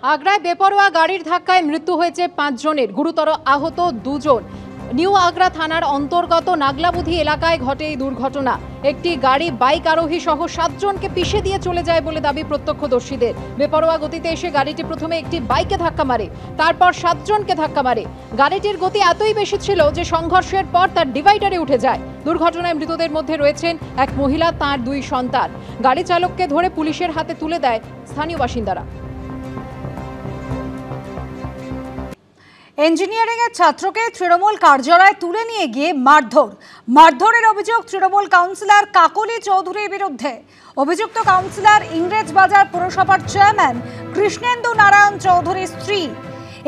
আগ্রায় বেপরোয়া গাড়ির ধাক্কায় মৃত্যু হয়েছে 5 জনের, গুরুতর আহত 2 জন। নিউ আগ্রা থানার অন্তর্গত নাগলাবুধি এলাকায় ঘটে এই দুর্ঘটনা। একটি গাড়ি বাইক আরোহী সহ 7 জনকে পিষে দিয়ে চলে যায় বলে দাবি প্রত্যক্ষদর্শীদের। বেপরোয়া গতিতে এসে গাড়িটি প্রথমে একটি বাইকে ধাক্কা মারে, তারপর 7 জনকে ধাক্কা মারে। গাড়িটির গতি এতই বেশি ছিল যে সংঘর্ষের পর তার ডিভাইডারে উঠে যায়। দুর্ঘটনায় মৃতদের মধ্যে রয়েছেন এক মহিলা, তার 2 সন্তান। গাড়ি চালককে ধরে পুলিশের হাতে তুলে দেয় স্থানীয় বাসিন্দারা। ইঞ্জিনিয়ারিং এর ছাত্রকে তৃণমূল কার্যালয়ে তুলে নিয়ে গিয়ে মারধরের অভিযোগ তৃণমূল কাউন্সিলর কাকলি চৌধুরীর বিরুদ্ধে। অভিযুক্ত কাউন্সিলর ইংরেজবাজার পুরসভার চেয়ারম্যান কৃষ্ণেন্দু নারায়ণ চৌধুরীর স্ত্রী।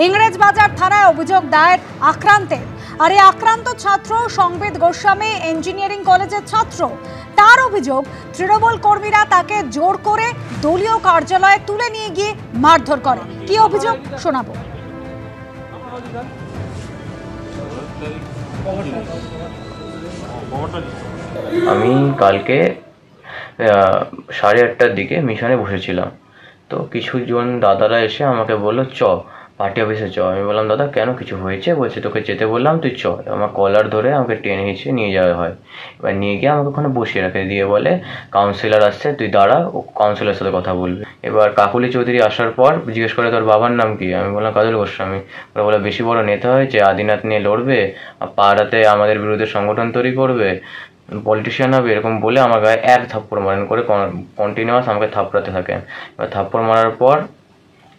ইংরেজবাজার থানায় অভিযোগ দায়ের আক্রান্তের। আর এই আক্রান্ত ছাত্র সংবিত গোস্বামী ইঞ্জিনিয়ারিং কলেজের ছাত্র। তার অভিযোগ তৃণমূল কর্মীরা তাকে জোর করে দলীয় কার্যালয়ে তুলে নিয়ে গিয়ে মারধর করে। কি অভিযোগ শোনাবো। আমি কালকে 8:30টার দিকে মিশনে বসেছিলাম, তো কিছুজন দাদারা এসে আমাকে বললো চ পার্টি অফিসে চ। আমি বললাম দাদা কেন, কিছু হয়েছে? বলছে তোকে যেতে বললাম, তুই চ। আমার কলার ধরে আমাকে টেনে হিঁচড়ে নিয়ে যাওয়া হয়। এবার নিয়ে গিয়ে আমাকে ওখানে বসিয়ে রাখে, দিয়ে বলে কাউন্সিলর আসছে, তুই দাঁড়া, ও কাউন্সিলরের সাথে কথা বলবে। এবার কাকলি চৌধুরী আসার পর জিজ্ঞেস করে তোর বাবার নাম কি? আমি বললাম কাজল গোস্বামী। ওরা বলে বেশি বড় নেতা হয়েছে, আদিনাথ নিয়ে লড়বে, পাড়াতে আমাদের বিরুদ্ধে সংগঠন তৈরি করবে, পলিটিশিয়ান হবে, এরকম বলে আমার গায়ে এক থাপ্পড় মারেন করে কন্টিনিউয়াস আমাকে থাপ্পড়াতে থাকেন। এবার থাপ্পড় মারার পর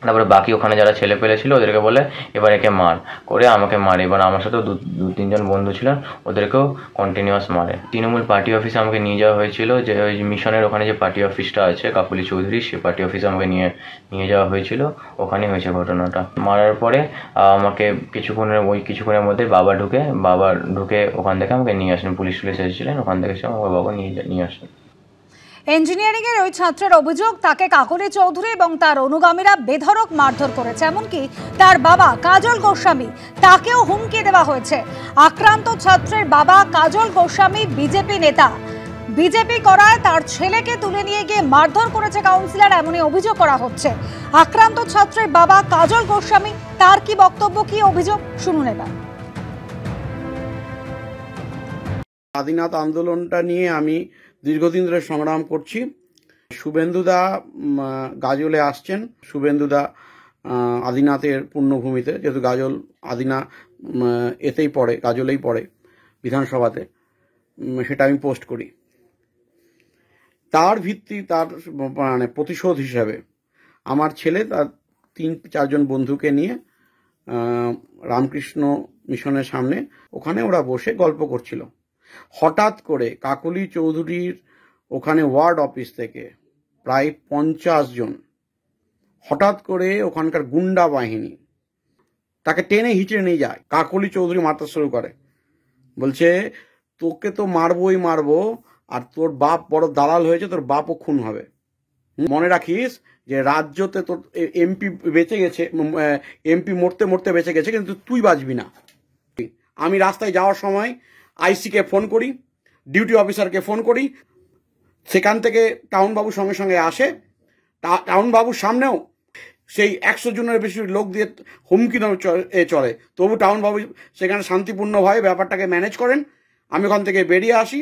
তারপরে বাকি ওখানে যারা ছেলে পেলে ছিল ওদেরকে বলে এবার একে মার, করে আমাকে মারে। এবার আমার সাথেও 2-3 জন বন্ধু ছিলেন, ওদেরকেও কন্টিনিউয়াস মারে। তৃণমূল পার্টি অফিসে আমাকে নিয়ে যাওয়া হয়েছিল, যে ওই মিশনের ওখানে যে পার্টি অফিসটা আছে কাকলি চৌধুরী, সেই পার্টি অফিসে আমাকে নিয়ে যাওয়া হয়েছিল। ওখানে হয়েছে ঘটনাটা। মারার পরে আমাকে কিছুক্ষণের মধ্যে বাবা ঢুকে ওখান থেকে আমাকে নিয়ে আসেন। পুলিশ এসেছিলেন, ওখান থেকে সে আমার বাবা নিয়ে আসেন। ইঞ্জিনিয়ারিং এর ওই ছাত্রের অভিযোগ তাকে কাকলি চৌধুরী এবং তার অনুগামীরা বেধড়ক মারধর করেছে। এমনকি তার বাবা কাজল গোস্বামী, তাকেও হুমকি দেওয়া হয়েছে। আক্রান্ত ছাত্রের বাবা কাজল গোস্বামী বিজেপি নেতা। বিজেপি করায় তার ছেলেকে তুলে নিয়ে গিয়ে মারধর করেছে কাউন্সিলর, এমনই অভিযোগ করা হচ্ছে। আক্রান্ত ছাত্রের বাবা কাজল গোস্বামী, তার কি বক্তব্য, কি অভিযোগ শুনুন এবার। স্বাধীনতা আন্দোলনটা নিয়ে আমি দীর্ঘদিন ধরে সংগ্রাম করছি। শুভেন্দুদা গাজলে আসছেন, শুভেন্দুদা আদিনাথের পূর্ণভূমিতে, যেহেতু গাজল আদিনা এতেই পড়ে, গাজলেই পড়ে বিধানসভাতে, সেটা আমি পোস্ট করি। তার ভিত্তি, তার মানে প্রতিশোধ হিসাবে আমার ছেলে তার 3-4 জন বন্ধুকে নিয়ে রামকৃষ্ণ মিশনের সামনে ওখানে ওরা বসে গল্প করছিল। হঠাৎ করে কাকলি চৌধুরীর ওখানে ওয়ার্ড অফিস থেকে প্রায় 50 জন, হঠাৎ করে ওখানকার গুন্ডা বাহিনী তাকে টেনে হিঁচড়ে নিয়ে যায়। কাকলি চৌধুরী মারতে শুরু করে, বলছে তোকে তো মারবোই মারবো, আর তোর বাপ বড় দালাল হয়েছে, তোর বাপও খুন হবে। মনে রাখিস যে রাজ্যতে তোর এমপি বেঁচে গেছে, এমপি মরতে মরতে বেঁচে গেছে, কিন্তু তুই বাঁচবি না। আমি রাস্তায় যাওয়ার সময় আইসিকে ফোন করি, ডিউটি অফিসারকে ফোন করি, সেখান থেকে টাউনবাবুর সঙ্গে সঙ্গে আসে। টাউনবাবুর সামনেও সেই 100 জনের বেশি লোক দিয়ে হুমকি চলে, তবু টাউনবাবু সেখানে শান্তিপূর্ণভাবে ব্যাপারটাকে ম্যানেজ করেন। আমি ওখান থেকে বেরিয়ে আসি।